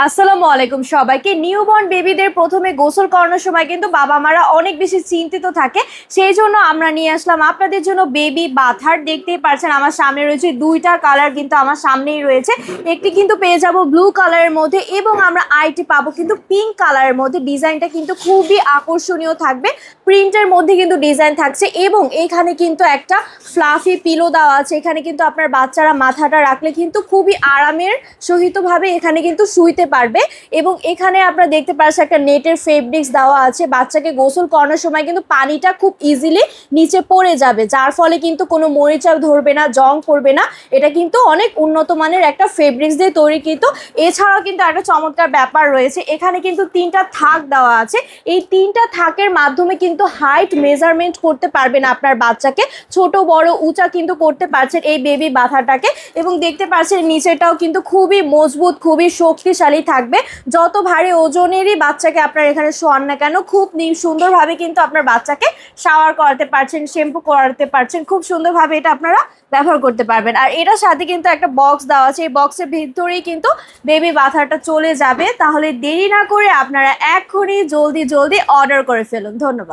আসসালামু আলাইকুম সবাইকে। নিউবর্ন বেবিদের প্রথমে গোসল করানোর সময় কিন্তু বাবা মারা অনেক বেশি চিন্তিত থাকে। সেই জন্য আমরা নিয়ে আসলাম আপনাদের জন্য বেবি বাথার। দেখতেই পাচ্ছেন আমার সামনে রয়েছে দুইটা কালার, কিন্তু আমার সামনেই রয়েছে। একটি কিন্তু পেয়ে যাব ব্লু কালারের মধ্যে এবং আমরা আইটি পাবো কিন্তু পিঙ্ক কালারের মধ্যে। ডিজাইনটা কিন্তু খুবই আকর্ষণীয় থাকবে, প্রিন্টের মধ্যে কিন্তু ডিজাইন থাকছে এবং এখানে কিন্তু একটা ফ্লাফি পিলো দেওয়া আছে। এখানে কিন্তু আপনার বাচ্চারা মাথাটা রাখলে কিন্তু খুবই আরামের সহিতভাবে এখানে কিন্তু শুইতে পারবে। এবং এখানে আপনারা দেখতে পাচ্ছেন একটা নেটের ফেব্রিক্স দেওয়া আছে। বাচ্চাকে গোসল করানোর সময় কিন্তু পানিটা খুব ইজিলি নিচে পড়ে যাবে, যার ফলে কিন্তু কোনো মরিচা ধরবে না, জং পড়বে না। এটা কিন্তু অনেক উন্নত মানের একটা ফেব্রিক্স দিয়ে তৈরি। কিন্তু এছাড়াও কিন্তু একটা চমৎকার ব্যাপার রয়েছে, এখানে কিন্তু তিনটা থাক দেওয়া আছে। এই তিনটা থাকের মাধ্যমে কিন্তু হাইট মেজারমেন্ট করতে পারবেন আপনার বাচ্চাকে, ছোট বড় উঁচা কিন্তু করতে পারছেন এই বেবি বাথাটাকে। এবং দেখতে পাচ্ছেন নিচেটাও কিন্তু খুবই মজবুত, খুবই শক্তিশালী থাকবে। যত ভারী ওজনেরই বাচ্চাকে আপনার এখানে শোয়ান না কেন, খুব সুন্দরভাবে কিন্তু আপনার বাচ্চাকে শাওয়ার করাতে পারছেন, শ্যাম্পু করাতে পারছেন। খুব সুন্দরভাবে এটা আপনারা ব্যবহার করতে পারবেন। আর এটার সাথে কিন্তু একটা বক্স দেওয়া আছে, এই বক্সের ভিতরেই কিন্তু বেবি বাথাটা চলে যাবে। তাহলে দেরি না করে আপনারা এক্ষুনি জলদি অর্ডার করে ফেলুন। ধন্যবাদ।